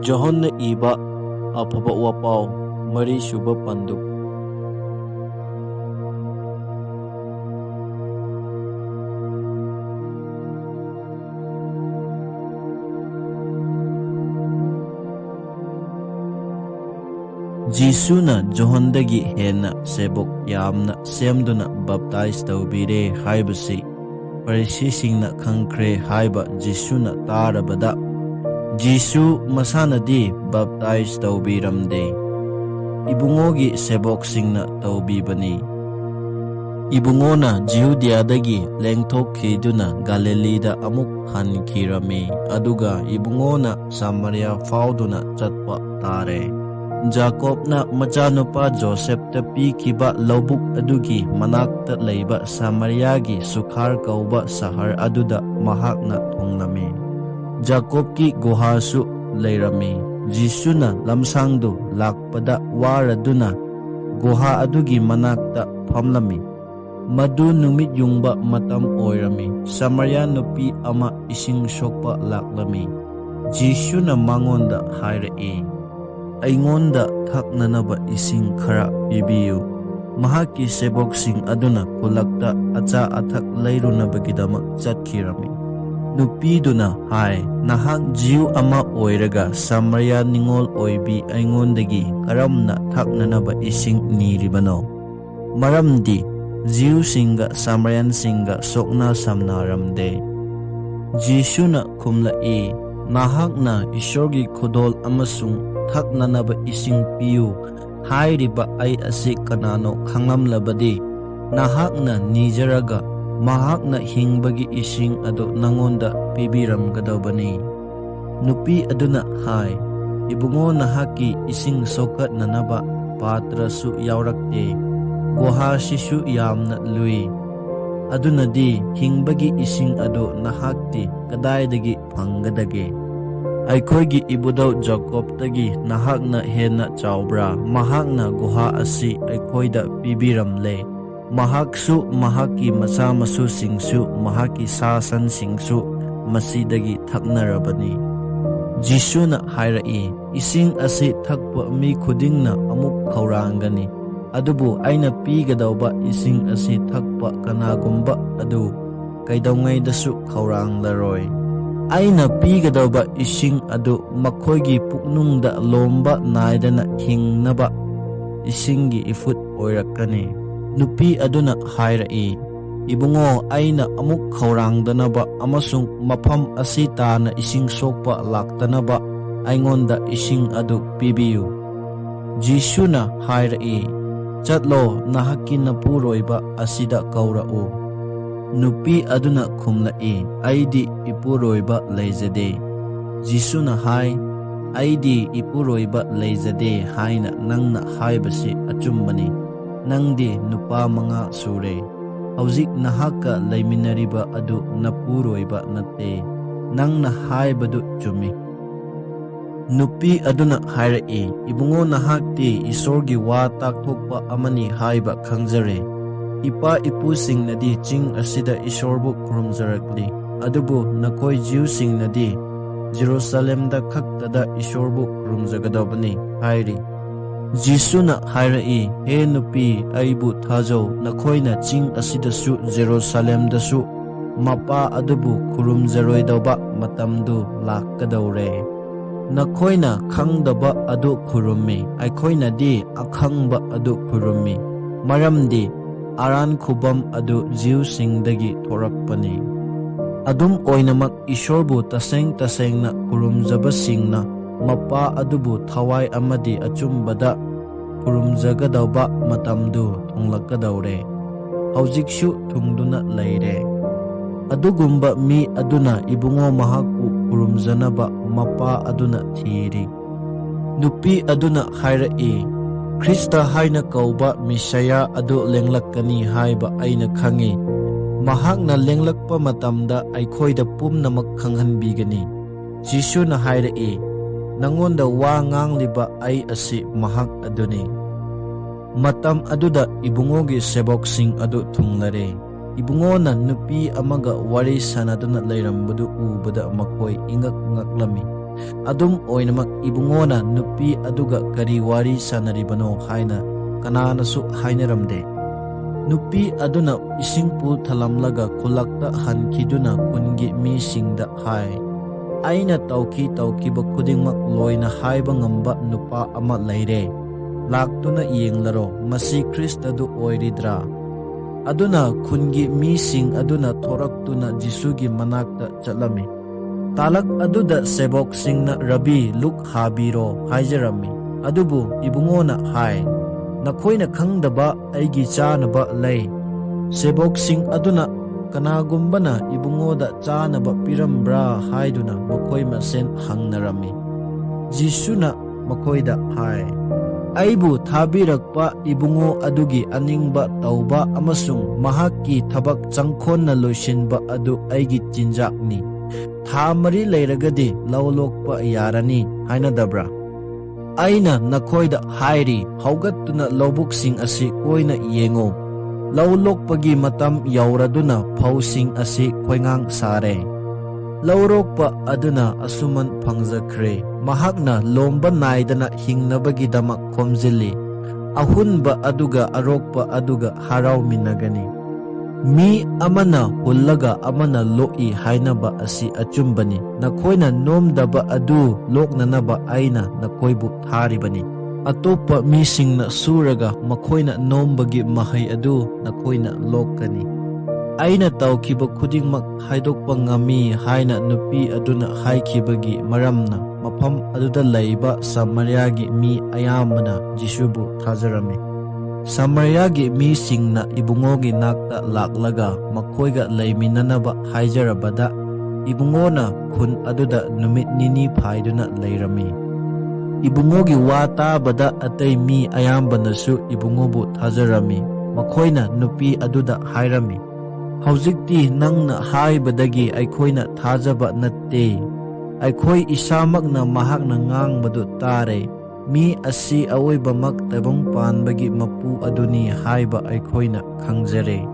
ꯖꯣꯍꯟꯅ ꯏꯕ ꯑꯐꯕ ꯋꯥꯄꯥꯎ ꯃꯔꯤꯁꯨꯕ ꯄꯟꯗꯨꯞ ꯖꯤꯁꯨꯅ ꯖꯣꯍꯟꯗꯒꯤ ꯍꯦꯟꯅ ꯁꯦꯕꯣꯛ ꯌꯥꯝꯅ ꯁꯦꯝꯗꯨꯅ ꯕꯞꯇꯥꯏꯖ ꯇꯧꯕꯤꯔꯦ ꯍꯥꯏꯕꯁꯤ ꯐꯔꯤꯁꯤꯁꯤꯡꯅ ꯈꯪꯈ꯭ꯔꯦ ꯍꯥꯏꯕ ꯖꯤꯁꯨꯅ ꯇꯥꯔꯕꯗ ꯖꯤꯁꯨ ꯃꯁꯥꯅꯗꯤ ꯕꯞꯇꯥꯏꯖ ꯇꯧꯕꯤꯔꯝꯗꯦ, ꯏꯕꯨꯡꯉꯣꯒꯤ ꯁꯦꯕꯣꯛꯁꯤꯡꯅ ꯇꯧꯕꯤꯕꯅꯤ꯫ ꯏꯕꯨꯡꯉꯣꯅ ꯖꯤꯍꯨꯗꯤꯌꯥꯗꯒꯤ ꯂꯦꯡꯊꯣꯛꯈꯤꯗꯨꯅ ꯒꯥꯂꯤꯂꯤꯗ ꯑꯃꯨꯛ ꯍꯟꯈꯤꯔꯝꯃꯤ, ꯑꯗꯨꯒ ꯏꯕꯨꯡꯉꯣꯅ ꯁꯥꯃꯔꯤꯌꯥ ꯐꯥꯎꯗꯨꯅ ꯆꯠꯄ ꯇꯥꯔꯦ꯫ ꯖꯥꯀꯣꯕꯅ ꯃꯆꯥꯅꯨꯄꯥ ꯖꯣꯁꯦꯐꯇ ꯄꯤꯈꯤꯕ ꯂꯧꯕꯨꯛ ꯑꯗꯨꯒꯤ ꯃꯅꯥꯛꯇ ꯂꯩꯕ ꯁꯥꯃꯔꯤꯌꯥꯒꯤ ꯁꯨꯈꯥꯔ ꯀꯧꯕ ꯁꯍꯔ ꯑꯗꯨꯗ ꯃꯍꯥꯛꯅ ꯊꯨꯡꯂꯝꯃꯤ꯫ ꯖꯥꯀꯣꯕꯀꯤ ꯒꯨꯍꯥꯁꯨ ꯂꯩꯔꯝꯃꯤ꯫ ꯖꯤꯁꯨꯅ ꯂꯝꯁꯥꯡꯗꯨ ꯂꯥꯛꯄꯗ ꯋꯥꯔꯗꯨꯅ ꯒꯨꯍꯥ ꯑꯗꯨꯒꯤ ꯃꯅꯥꯛꯇ ꯐꯝꯂꯝꯃꯤ꯫ ꯃꯗꯨ ꯅꯨꯃꯤꯠ ꯌꯨꯡꯕ ꯃꯇꯝ ꯑꯣꯏꯔꯝꯃꯤ꯫ ꯁꯥꯃꯔꯤꯌꯥ ꯅꯨꯄꯤ ꯑꯃ ꯏꯁꯤꯡ ꯁꯣꯛꯄ ꯂꯥꯛꯂꯝꯃꯤ꯫ ꯖꯤꯁꯨꯅ ꯃꯉꯣꯟꯗ ꯍꯥꯏꯔꯛꯏ, "ꯑꯩꯉꯣꯟꯗ ꯊꯛꯅꯅꯕ ꯏꯁꯤꯡ ꯈꯔ ꯄꯤꯕꯤꯌꯨ꯫" ꯃꯍꯥꯛꯀꯤ ꯁꯦꯕꯣꯛꯁꯤꯡ ꯑꯗꯨꯅ ꯈꯨꯜꯂꯛꯇ ꯑꯆꯥ ꯑꯊꯛ ꯂꯩꯔꯨꯅꯕꯒꯤꯗꯃꯛ ꯆꯠꯈꯤꯔꯝꯃꯤ꯫ ꯅꯨꯄꯤꯗꯨꯅ ꯍꯥꯏ, "ꯅꯍꯥꯛ ꯖꯤꯌꯨ ꯑꯃ ꯑꯣꯏꯔꯒ ꯁꯥꯃꯔꯤꯌꯥ ꯅꯤꯡꯉꯣꯜ ꯑꯣꯏꯕꯤ ꯑꯩꯉꯣꯟꯗꯒꯤ ꯀꯔꯝꯅ ꯊꯛꯅꯅꯕ ꯏꯁꯤꯡ ꯅꯤꯔꯤꯕꯅꯣ? ꯃꯔꯝꯗꯤ ꯖꯤꯌꯨꯁꯤꯡꯒ ꯁꯥꯃꯔꯤꯌꯟꯁꯤꯡꯒ ꯁꯣꯛꯅ ꯁꯝꯅꯔꯝꯗꯦ꯫" ꯖꯤꯁꯨꯅ ꯈꯨꯝꯂꯛꯏ, "ꯅꯍꯥꯛꯅ ꯏꯁꯣꯔꯒꯤ ꯈꯨꯗꯣꯜ ꯑꯃꯁꯨꯡ ꯊꯛꯅꯅꯕ ꯏꯁꯤꯡ ꯄꯤꯌꯨ ꯍꯥꯏꯔꯤꯕ ꯑꯩ ꯑꯁꯤ ꯀꯅꯥꯅꯣ ꯈꯪꯂꯝꯂꯕꯗꯤ ꯅꯍꯥꯛꯅ ꯅꯤꯖꯔꯒ ꯃꯍꯥꯛꯅ ꯍꯤꯡꯕꯒꯤ ꯏꯁꯤꯡ ꯑꯗꯨ ꯅꯉꯣꯟꯗ ꯄꯤꯕꯤꯔꯝꯒꯗꯕꯅꯤ꯫" ꯅꯨꯄꯤ ꯑꯗꯨꯅ ꯍꯥꯏ, "ꯏꯕꯨꯡꯉꯣ, ꯅꯍꯥꯛꯀꯤ ꯏꯁꯤꯡ ꯁꯣꯛꯀꯠꯅꯅꯕ ꯄꯥꯇ꯭ꯔꯁꯨ ꯌꯥꯎꯔꯛꯇꯦ, ꯒꯨꯍꯥꯁꯤꯁꯨ ꯌꯥꯝꯅ ꯂꯨꯏ꯫ ꯑꯗꯨꯅꯗꯤ ꯍꯤꯡꯕꯒꯤ ꯏꯁꯤꯡ ꯑꯗꯨ ꯅꯍꯥꯛꯇꯤ ꯀꯗꯥꯏꯗꯒꯤ ꯐꯪꯒꯗꯒꯦ? ꯑꯩꯈꯣꯏꯒꯤ ꯏꯕꯨꯙꯧ ꯖꯥꯀꯣꯕꯇꯒꯤ ꯅꯍꯥꯛꯅ ꯍꯦꯟꯅ ꯆꯥꯎꯕ꯭ꯔꯥ? ꯃꯍꯥꯛꯅ ꯒꯨꯍꯥ ꯑꯁꯤ ꯑꯩꯈꯣꯏꯗ ꯄꯤꯕꯤꯔꯝꯂꯦ꯫ ꯃꯍꯥꯛꯁꯨ ꯃꯍꯥꯛꯀꯤ ꯃꯆꯥ ꯃꯁꯨꯁꯤꯡꯁꯨ ꯃꯍꯥꯛꯀꯤ ꯁꯥ ꯁꯟꯁꯤꯡꯁꯨ ꯃꯁꯤꯗꯒꯤ ꯊꯛꯅꯔꯕꯅꯤ." ꯖꯤꯁꯨꯅ ꯍꯥꯏꯔꯛꯏ, "ꯏꯁꯤꯡ ꯑꯁꯤ ꯊꯛꯄ ꯃꯤ ꯈꯨꯗꯤꯡꯅ ꯑꯃꯨꯛ ꯈꯧꯔꯥꯡꯒꯅꯤ, ꯑꯗꯨꯕꯨ ꯑꯩꯅ ꯄꯤꯒꯗꯧꯕ ꯏꯁꯤꯡ ꯑꯁꯤ ꯊꯛꯄ ꯀꯅꯥꯒꯨꯝꯕ ꯑꯗꯨ ꯀꯩꯗꯧꯉꯩꯗꯁꯨ ꯈꯧꯔꯥꯡꯂꯔꯣꯏ꯫ ꯑꯩꯅ ꯄꯤꯒꯗꯧꯕ ꯏꯁꯤꯡ ꯑꯗꯨ ꯃꯈꯣꯏꯒꯤ ꯄꯨꯛꯅꯨꯡꯗ ꯂꯣꯝꯕ ꯅꯥꯏꯗꯅ ꯍꯤꯡꯅꯕ ꯏꯁꯤꯡꯒꯤ ꯏꯐꯨꯠ ꯑꯣꯏꯔꯛꯀꯅꯤ." ꯅꯨꯄꯤ ꯑꯗꯨꯅ ꯍꯥꯏꯔꯛꯏ, "ꯏꯕꯨꯡꯉꯣ, ꯑꯩꯅ ꯑꯃꯨꯛ ꯈꯧꯔꯥꯡꯗꯅꯕ ꯑꯃꯁꯨꯡ ꯃꯐꯝ ꯑꯁꯤ ꯇꯥꯅ ꯏꯁꯤꯡ ꯁꯣꯛꯄ ꯂꯥꯛꯇꯅꯕ ꯑꯩꯉꯣꯟꯗ ꯏꯁꯤꯡ ꯑꯗꯨ ꯄꯤꯕꯤꯌꯨ." ꯖꯤꯁꯨꯅ ꯍꯥꯏꯔꯛꯏ, "ꯆꯠꯂꯣ, ꯅꯍꯥꯛꯀꯤ ꯅꯄꯨꯔꯣꯏꯕ ꯑꯁꯤꯗ ꯀꯧꯔꯛꯎ꯫" ꯅꯨꯄꯤ ꯑꯗꯨꯅ ꯈꯨꯝꯂꯛꯏ, "ꯑꯩꯗꯤ ꯏꯄꯨꯔꯣꯏꯕ ꯂꯩꯖꯗꯦ꯫" ꯖꯤꯁꯨꯅ ꯍꯥꯏ, "ꯑꯩꯗꯤ ꯏꯄꯨꯔꯣꯏꯕ ꯂꯩꯖꯗꯦ ꯍꯥꯏꯅ ꯅꯪꯅ ꯍꯥꯏꯕꯁꯤ ꯑꯆꯨꯝꯕꯅꯤ꯫ ꯅꯪꯗꯤ ꯅꯨꯄꯥ 5 ꯁꯨꯔꯦ꯫ ꯍꯧꯖꯤꯛ ꯅꯍꯥꯛꯀ ꯂꯩꯃꯤꯟꯅꯔꯤꯕ ꯑꯗꯨ ꯅꯄꯨꯔꯣꯏꯕ ꯅꯠꯇꯦ꯫ ꯅꯪꯅ ꯍꯥꯏꯕꯗꯨ ꯆꯨꯝꯃꯤ." ꯅꯨꯄꯤ ꯑꯗꯨꯅ ꯍꯥꯏꯔꯛꯏ, "ꯏꯕꯨꯡꯉꯣ, ꯅꯍꯥꯛꯇꯤ ꯏꯁꯣꯔꯒꯤ ꯋꯥ ꯇꯥꯛꯊꯣꯛꯄ ꯑꯃꯅꯤ ꯍꯥꯏꯕ ꯈꯪꯖꯔꯦ꯫ ꯏꯄꯥ-ꯏꯄꯨꯁꯤꯡꯅꯗꯤ ꯆꯤꯡ ꯑꯁꯤꯗ ꯏꯁꯣꯔꯕꯨ ꯈꯨꯔꯨꯝꯖꯔꯛꯂꯤ, ꯑꯗꯨꯕꯨ ꯅꯈꯣꯏ ꯖꯤꯌꯨꯁꯤꯡꯅꯗꯤ ꯖꯦꯔꯨꯁꯥꯂꯦꯝꯗ ꯈꯛꯇꯗ ꯏꯁꯣꯔꯕꯨ ꯈꯨꯔꯨꯝꯖꯒꯗꯕꯅꯤ ꯍꯥꯏꯔꯤ꯫ ꯖꯤꯁꯨꯅ ꯍꯥꯏꯔꯛꯏ, "ꯍꯦ ꯅꯨꯄꯤ, ꯑꯩꯕꯨ ꯊꯥꯖꯧ, ꯅꯈꯣꯏꯅ ꯆꯤꯡ ꯑꯁꯤꯗꯁꯨ ꯖꯦꯔꯨꯁꯥꯂꯦꯝꯗꯁꯨ ꯃꯄꯥ ꯑꯗꯨꯕꯨ ꯈꯨꯔꯨꯝꯖꯔꯣꯏꯗꯧꯕ ꯃꯇꯝꯗꯨ ꯂꯥꯛꯀꯗꯧꯔꯦ꯫ ꯅꯈꯣꯏꯅ ꯈꯪꯗꯕ ꯑꯗꯨ ꯈꯨꯔꯨꯝꯃꯤ, ꯑꯩꯈꯣꯏꯅꯗꯤ ꯑꯈꯪꯕ ꯑꯗꯨ ꯈꯨꯔꯨꯝꯃꯤ, ꯃꯔꯝꯗꯤ ꯑꯔꯥꯟ ꯈꯨꯕꯝ ꯑꯗꯨ ꯖꯤꯌꯨꯁꯤꯡꯗꯒꯤ ꯊꯣꯔꯛꯄꯅꯤ꯫ ꯑꯗꯨꯝ ꯑꯣꯏꯅꯃꯛ ꯏꯁꯣꯔꯕꯨ ꯇꯁꯦꯡ ꯇꯁꯦꯡꯅ ꯈꯨꯔꯨꯝꯖꯕꯁꯤꯡꯅ ꯃꯄꯥ ꯑꯗꯨꯕꯨ ꯊꯋꯥꯏ ꯑꯃꯗꯤ ꯑꯆꯨꯝꯕꯗ ꯈꯨꯔꯨꯝꯖꯒꯗꯧꯕ ꯃꯇꯝꯗꯨ ꯊꯨꯡꯂꯀꯗꯧꯔꯦ, ꯍꯧꯖꯤꯛꯁꯨ ꯊꯨꯡꯗꯨꯅ ꯂꯩꯔꯦ꯫ ꯑꯗꯨꯒꯨꯝꯕ ꯃꯤ ꯑꯗꯨꯅ ꯏꯕꯨꯡꯉꯣ, ꯃꯍꯥꯛꯄꯨ ꯈꯨꯔꯨꯝꯖꯅꯕ ꯃꯄꯥ ꯑꯗꯨꯅ ꯊꯤꯔꯤ꯫ ꯅꯨꯄꯤ ꯑꯗꯨꯅ ꯍꯥꯏꯔꯛꯏ, "ꯈ꯭ꯔꯤꯁꯇ ꯍꯥꯏꯅ ꯀꯧꯕ ꯃꯦꯁꯤꯌꯥ ꯑꯗꯨ ꯂꯦꯡꯂꯛꯀꯅꯤ ꯍꯥꯏꯕ ꯑꯩꯅ ꯈꯪꯏ꯫ ꯃꯍꯥꯛꯅ ꯂꯦꯡꯂꯛꯄ ꯃꯇꯝꯗ ꯑꯩꯈꯣꯏꯗ ꯄꯨꯝꯅꯃꯛ ꯈꯪꯍꯟꯕꯤꯒꯅꯤ." ꯖꯤꯁꯨꯅ ꯍꯥꯏꯔꯛꯏ, "ꯅꯉꯣꯟꯗ ꯋꯥ ꯉꯥꯡꯂꯤꯕ ꯑꯩ ꯑꯁꯤ ꯃꯍꯥꯛ ꯑꯗꯨꯅꯤ꯫" ꯃꯇꯝ ꯑꯗꯨꯗ ꯏꯕꯨꯡꯉꯣꯒꯤ ꯁꯦꯕꯣꯛꯁꯤꯡ ꯑꯗꯨ ꯊꯨꯡꯂꯔꯦ꯫ ꯏꯕꯨꯡꯉꯣꯅ ꯅꯨꯄꯤ ꯑꯃꯒ ꯋꯥꯔꯤ ꯁꯥꯅꯗꯨꯅ ꯂꯩꯔꯝꯕꯗꯨ ꯎꯕꯗ ꯃꯈꯣꯏ ꯏꯉꯛ ꯉꯛꯂꯝꯃꯤ꯫ ꯑꯗꯨꯝ ꯑꯣꯏꯅꯃꯛ ꯏꯕꯨꯡꯉꯣꯅ ꯅꯨꯄꯤ ꯑꯗꯨꯒ ꯀꯔꯤ ꯋꯥꯔꯤ ꯁꯥꯟꯅꯔꯤꯕꯅꯣ ꯍꯥꯏꯅ ꯀꯅꯥꯅꯁꯨ ꯍꯥꯏꯅꯔꯝꯗꯦ꯫ ꯅꯨꯄꯤ ꯑꯗꯨꯅ ꯏꯁꯤꯡ ꯄꯨ ꯊꯜꯂꯝꯂꯒ ꯈꯨꯜꯂꯛꯇ ꯍꯟꯈꯤꯗꯨꯅ ꯈꯨꯟꯒꯤ ꯃꯤꯁꯤꯡꯗ ꯍꯥꯏ, "ꯑꯩꯅ ꯇꯧꯈꯤꯕ ꯈꯨꯗꯤꯡꯃꯛ ꯂꯣꯏꯅ ꯍꯥꯏꯕ ꯉꯝꯕ ꯅꯨꯄꯥ ꯑꯃ ꯂꯩꯔꯦ꯫ ꯂꯥꯛꯇꯨꯅ ꯌꯦꯡꯂꯔꯣ, ꯃꯁꯤ ꯈ꯭ꯔꯤꯁꯇꯗꯨ ꯑꯣꯏꯔꯤꯗ꯭ꯔꯥ?" ꯑꯗꯨꯅ ꯈꯨꯟꯒꯤ ꯃꯤꯁꯤꯡ ꯑꯗꯨꯅ ꯊꯣꯔꯛꯇꯨꯅ ꯖꯤꯁꯨꯒꯤ ꯃꯅꯥꯛꯇ ꯆꯠꯂꯝꯃꯤ꯫ ꯇꯥꯂꯛ ꯑꯗꯨꯗ ꯁꯦꯕꯣꯛꯁꯤꯡꯅ "ꯔꯕꯤ, ꯂꯨꯛ ꯍꯥꯕꯤꯔꯣ" ꯍꯥꯏꯖꯔꯝꯃꯤ꯫ ꯑꯗꯨꯕꯨ ꯏꯕꯨꯡꯉꯣꯅ ꯍꯥꯏ, "ꯅꯈꯣꯏꯅ ꯈꯪꯗꯕ ꯑꯩꯒꯤ ꯆꯥꯅꯕ ꯂꯩ." ꯁꯦꯕꯣꯛꯁꯤꯡ ꯑꯗꯨꯅ ꯀꯅꯥꯒꯨꯝꯕꯅ ꯏꯕꯨꯡꯉꯣꯗ ꯆꯥꯅꯕ ꯄꯤꯔꯝꯕ꯭ꯔꯥ ꯍꯥꯏꯗꯨꯅ ꯃꯈꯣꯏ ꯃꯁꯦꯟ ꯍꯪꯅꯔꯝꯃꯤ꯫ ꯖꯤꯁꯨꯅ ꯃꯈꯣꯏꯗ ꯍꯥꯏ, "ꯑꯩꯕꯨ ꯊꯥꯕꯤꯔꯛꯄ ꯏꯕꯨꯡꯉꯣ ꯑꯗꯨꯒꯤ ꯑꯅꯤꯡꯕ ꯇꯧꯕ ꯑꯃꯁꯨꯡ ꯃꯍꯥꯛꯀꯤ ꯊꯕꯛ ꯆꯪꯈꯣꯟꯅ ꯂꯣꯏꯁꯤꯟꯕ ꯑꯗꯨ ꯑꯩꯒꯤ ꯆꯤꯟꯖꯥꯛꯅꯤ꯫ ꯊꯥ 4 ꯂꯩꯔꯒꯗꯤ ꯂꯧ ꯂꯣꯛꯄ ꯌꯥꯔꯅꯤ ꯍꯥꯏꯅꯗꯕ꯭ꯔꯥ? ꯑꯩꯅ ꯅꯈꯣꯏꯗ ꯍꯥꯏꯔꯤ, ꯍꯧꯒꯠꯇꯨꯅ ꯂꯧꯕꯨꯛꯁꯤꯡ ꯑꯁꯤ ꯀꯣꯏꯅ ꯌꯦꯡꯉꯨ꯫ ꯂꯧ ꯂꯣꯛꯄꯒꯤ ꯃꯇꯝ ꯌꯧꯔꯗꯨꯅ ꯐꯧꯁꯤꯡ ꯑꯁꯤ ꯈꯣꯏꯉꯥꯡ ꯁꯥꯔꯦ꯫ ꯂꯧꯔꯣꯛꯄ ꯑꯗꯨꯅ ꯑꯁꯨꯃꯟ ꯐꯪꯖꯈ꯭ꯔꯦ, ꯃꯍꯥꯛꯅ ꯂꯣꯝꯕ ꯅꯥꯏꯗꯅ ꯍꯤꯡꯅꯕꯒꯤꯗꯃꯛ ꯈꯣꯝꯖꯤꯜꯂꯤ꯫ ꯑꯍꯨꯟꯕ ꯑꯗꯨꯒ ꯑꯔꯣꯛꯄ ꯑꯗꯨꯒ ꯍꯔꯥꯎꯃꯤꯟꯅꯒꯅꯤ꯫ ꯃꯤ ꯑꯃꯅ ꯍꯨꯜꯂꯒ ꯑꯃꯅ ꯂꯣꯛꯏ ꯍꯥꯏꯅꯕ ꯑꯁꯤ ꯑꯆꯨꯝꯕꯅꯤ꯫ ꯅꯈꯣꯏꯅ ꯅꯣꯝꯗꯕ ꯑꯗꯨ ꯂꯣꯛꯅꯅꯕ ꯑꯩꯅ ꯅꯈꯣꯏꯕꯨ ꯊꯥꯔꯤꯕꯅꯤ꯫ ꯑꯇꯣꯞꯄ ꯃꯤꯁꯤꯡꯅ ꯁꯨꯔꯒ ꯃꯈꯣꯏꯅ ꯅꯣꯝꯕꯒꯤ ꯃꯍꯩ ꯑꯗꯨ ꯅꯈꯣꯏꯅ ꯂꯣꯛꯀꯅꯤ꯫ ꯑꯩꯅ ꯇꯧꯈꯤꯕ ꯈꯨꯗꯤꯡꯃꯛ ꯍꯥꯏꯗꯣꯛꯄ ꯉꯝꯃꯤ ꯍꯥꯏꯅ ꯅꯨꯄꯤ ꯑꯗꯨꯅ ꯍꯥꯏꯈꯤꯕꯒꯤ ꯃꯔꯝꯅ ꯃꯐꯝ ꯑꯗꯨꯗ ꯂꯩꯕ ꯁꯃꯥꯔꯤꯌꯥꯒꯤ ꯃꯤ ꯑꯌꯥꯝꯕꯅ ꯖꯤꯁꯨꯕꯨ ꯊꯥꯖꯔꯝꯃꯤ꯫ ꯁꯃꯥꯔꯤꯌꯥꯒꯤ ꯃꯤꯁꯤꯡꯅ ꯏꯕꯨꯡꯉꯣꯒꯤ ꯅꯥꯛꯇ ꯂꯥꯛꯂꯒ ꯃꯈꯣꯏꯒ ꯂꯩꯃꯤꯟꯅꯅꯕ ꯍꯥꯏꯖꯔꯕꯗ ꯏꯕꯨꯡꯉꯣꯅ ꯈꯨꯟ ꯑꯗꯨꯗ ꯅꯨꯃꯤꯠ 9 ꯐꯥꯏꯗꯨꯅ ꯂꯩꯔꯝꯃꯤ꯫ ꯏꯕꯨꯡꯉꯣꯒꯤ ꯋꯥ ꯇꯥꯕꯗ ꯑꯇꯩ ꯃꯤ ꯑꯌꯥꯝꯕꯅꯁꯨ ꯏꯕꯨꯡꯉꯣꯕꯨ ꯊꯥꯖꯔꯝꯃꯤ꯫ ꯃꯈꯣꯏꯅ ꯅꯨꯄꯤ ꯑꯗꯨꯗ ꯍꯥꯏꯔꯝꯃꯤ, "ꯍꯧꯖꯤꯛꯇꯤ ꯅꯪꯅ ꯍꯥꯏꯕꯗꯒꯤ ꯑꯩꯈꯣꯏꯅ ꯊꯥꯖꯕ ꯅꯠꯇꯦ, ꯑꯩꯈꯣꯏ ꯏꯁꯥꯃꯛꯅ ꯃꯍꯥꯛꯅ ꯉꯥꯡꯕꯗꯨ ꯇꯥꯔꯦ꯫ ꯃꯤ ꯑꯁꯤ ꯑꯋꯣꯏꯕꯃꯛ ꯇꯥꯏꯕꯪ ꯄꯥꯟꯕꯒꯤ ꯃꯄꯨ ꯑꯗꯨꯅꯤ ꯍꯥꯏꯕ ꯑꯩꯈꯣꯏꯅ ꯈꯪꯖꯔꯦ."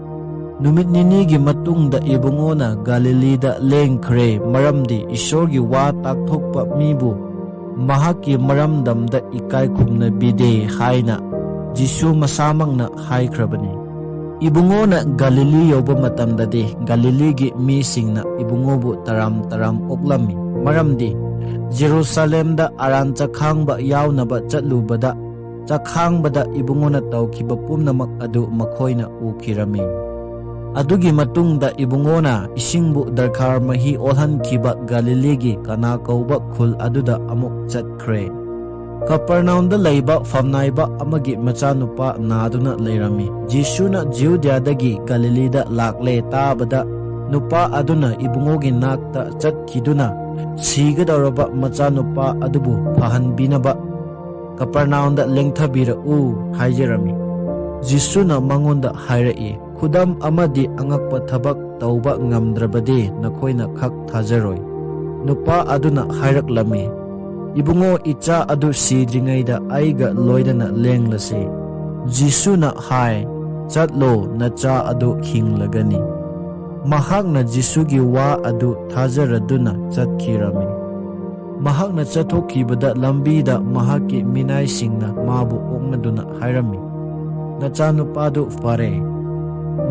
ꯅꯨꯃꯤꯠ 9ꯒꯤ ꯃꯇꯨꯡꯗ ꯏꯕꯨꯡꯉꯣꯅ ꯒꯥꯂꯤꯂꯤꯗ ꯂꯦꯡꯈ꯭ꯔꯦ, ꯃꯔꯝꯗꯤ ꯏꯁꯣꯔꯒꯤ ꯋꯥ ꯇꯥꯛꯊꯣꯛꯄ ꯃꯤꯕꯨ ꯃꯍꯥꯛꯀꯤ ꯃꯔꯝꯗꯝꯗ ꯏꯀꯥꯏ ꯈꯨꯝꯅꯕꯤꯗꯦ ꯍꯥꯏꯅ ꯖꯤꯁꯨ ꯃꯁꯥꯃꯛꯅ ꯍꯥꯏꯈ꯭ꯔꯕꯅꯤ꯫ ꯏꯕꯨꯡꯉꯣꯅ ꯒꯥꯂꯤꯂꯤ ꯌꯧꯕ ꯃꯇꯝꯗꯗꯤ ꯒꯥꯂꯤꯂꯤꯒꯤ ꯃꯤꯁꯤꯡꯅ ꯏꯕꯨꯡꯉꯣꯕꯨ ꯇꯔꯥꯝ ꯑꯣꯛꯂꯝꯃꯤ, ꯃꯔꯝꯗꯤ ꯖꯦꯔꯨꯁꯥꯂꯦꯝꯗ ꯑꯔꯥꯟ ꯆꯈꯥꯡꯕ ꯌꯥꯎꯅꯕ ꯆꯠꯂꯨꯕꯗ ꯆꯈꯥꯡꯕꯗ ꯏꯕꯨꯡꯉꯣꯅ ꯇꯧꯈꯤꯕ ꯄꯨꯝꯅꯃꯛ ꯑꯗꯨ ꯃꯈꯣꯏꯅ ꯎꯈꯤꯔꯝꯃꯤ꯫ ꯑꯗꯨꯒꯤ ꯃꯇꯨꯡꯗ ꯏꯕꯨꯡꯉꯣꯅ ꯏꯁꯤꯡꯕꯨ ꯗꯔꯈꯥꯔ ꯃꯍꯤ ꯑꯣꯜꯍꯟꯈꯤꯕ ꯒꯥꯂꯤꯂꯤꯒꯤ ꯀꯥꯅꯥ ꯀꯧꯕ ꯈꯨꯜ ꯑꯗꯨꯗ ꯑꯃꯨꯛ ꯆꯠꯈ꯭ꯔꯦ꯫ ꯀꯄꯔꯅꯥꯎꯝꯗ ꯂꯩꯕ ꯐꯝꯅꯥꯏꯕ ꯑꯃꯒꯤ ꯃꯆꯥꯅꯨꯄꯥ ꯅꯥꯗꯨꯅ ꯂꯩꯔꯝꯃꯤ꯫ ꯖꯤꯁꯨꯅ ꯖꯨꯗ꯭ꯌꯥꯗꯒꯤ ꯒꯥꯂꯤꯂꯤꯗ ꯂꯥꯛꯂꯦ ꯇꯥꯕꯗ ꯅꯨꯄꯥ ꯑꯗꯨꯅ ꯏꯕꯨꯡꯉꯣꯒꯤ ꯅꯥꯛꯇ ꯆꯠꯈꯤꯗꯨꯅ ꯁꯤꯒꯗꯧꯔꯕ ꯃꯆꯥꯅꯨꯄꯥ ꯑꯗꯨꯕꯨ ꯐꯍꯟꯕꯤꯅꯕ ꯀꯄꯔꯅꯥꯎꯝꯗ ꯂꯦꯡꯊꯕꯤꯔꯛꯎ ꯍꯥꯏꯖꯔꯝꯃꯤ꯫ ꯖꯤꯁꯨꯅ ꯃꯉꯣꯟꯗ ꯍꯥꯏꯔꯛꯏ, "ꯈꯨꯗꯝ ꯑꯃꯗꯤ ꯑꯉꯛꯄ ꯊꯕꯛ ꯇꯧꯕ ꯉꯝꯗ꯭ꯔꯕꯗꯤ ꯅꯈꯣꯏꯅ ꯈꯛ ꯊꯥꯖꯔꯣꯏ." ꯅꯨꯄꯥ ꯑꯗꯨꯅ ꯍꯥꯏꯔꯛꯂꯝꯃꯤ, "ꯏꯕꯨꯡꯉꯣ, ꯏꯆꯥ ꯑꯗꯨ ꯁꯤꯗ꯭ꯔꯤꯉꯩꯗ ꯑꯩꯒ ꯂꯣꯏꯅꯅ ꯂꯦꯡꯂꯁꯤ." ꯖꯤꯁꯨꯅ ꯍꯥꯏ, "ꯆꯠꯂꯣ, ꯅꯆꯥ ꯑꯗꯨ ꯍꯤꯡꯂꯒꯅꯤ." ꯃꯍꯥꯛꯅ ꯖꯤꯁꯨꯒꯤ ꯋꯥ ꯑꯗꯨ ꯊꯥꯖꯔꯗꯨꯅ ꯆꯠꯈꯤꯔꯝꯃꯤ꯫ ꯃꯍꯥꯛꯅ ꯆꯠꯊꯣꯛꯈꯤꯕꯗ ꯂꯝꯕꯤꯗ ꯃꯍꯥꯛꯀꯤ ꯃꯤꯅꯥꯏꯁꯤꯡꯅ ꯃꯥꯕꯨ ꯑꯣꯛꯅꯗꯨꯅ ꯍꯥꯏꯔꯝꯃꯤ, "ꯅꯆꯥꯅꯨꯄꯥꯗꯨ ꯐꯔꯦ."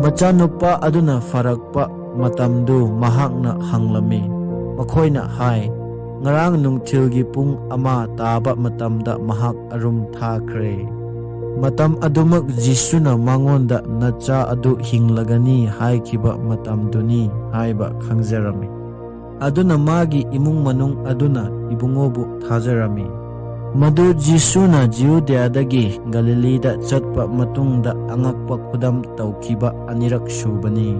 ꯃꯆꯥꯅꯨꯄꯥ ꯑꯗꯨꯅ ꯐꯔꯛꯄ ꯃꯇꯝꯗꯨ ꯃꯍꯥꯛꯅ ꯍꯪꯂꯝꯃꯤ꯫ ꯃꯈꯣꯏꯅ ꯍꯥꯏ, "ꯉꯔꯥꯡ ꯅꯨꯡꯊꯤꯜꯒꯤ ꯄꯨꯡ 1 ꯇꯥꯕ ꯃꯇꯝꯗ ꯃꯍꯥꯛ ꯑꯔꯨꯝ ꯊꯥꯈ꯭ꯔꯦ." ꯃꯇꯝ ꯑꯗꯨꯃꯛ ꯖꯤꯁꯨꯅ ꯃꯉꯣꯟꯗ "ꯅꯆꯥ ꯑꯗꯨ ꯍꯤꯡꯂꯒꯅꯤ" ꯍꯥꯏꯈꯤꯕ ꯃꯇꯝꯗꯨꯅꯤ ꯍꯥꯏꯕ ꯈꯪꯖꯔꯝꯃꯤ꯫ ꯑꯗꯨꯅ ꯃꯥꯒꯤ ꯏꯃꯨꯡ ꯃꯅꯨꯡ ꯑꯗꯨꯅ ꯏꯕꯨꯡꯉꯣꯕꯨ ꯊꯥꯖꯔꯝꯃꯤ꯫ ꯃꯗꯨ ꯖꯤꯁꯨꯅ ꯖꯨꯗ꯭ꯌꯥꯗꯒꯤ ꯒꯥꯂꯤꯂꯤꯗ ꯆꯠꯄ ꯃꯇꯨꯡꯗ ꯑꯉꯛꯄ ꯈꯨꯗꯝ ꯇꯧꯈꯤꯕ 2ꯔꯛ ꯁꯨꯕꯅꯤ꯫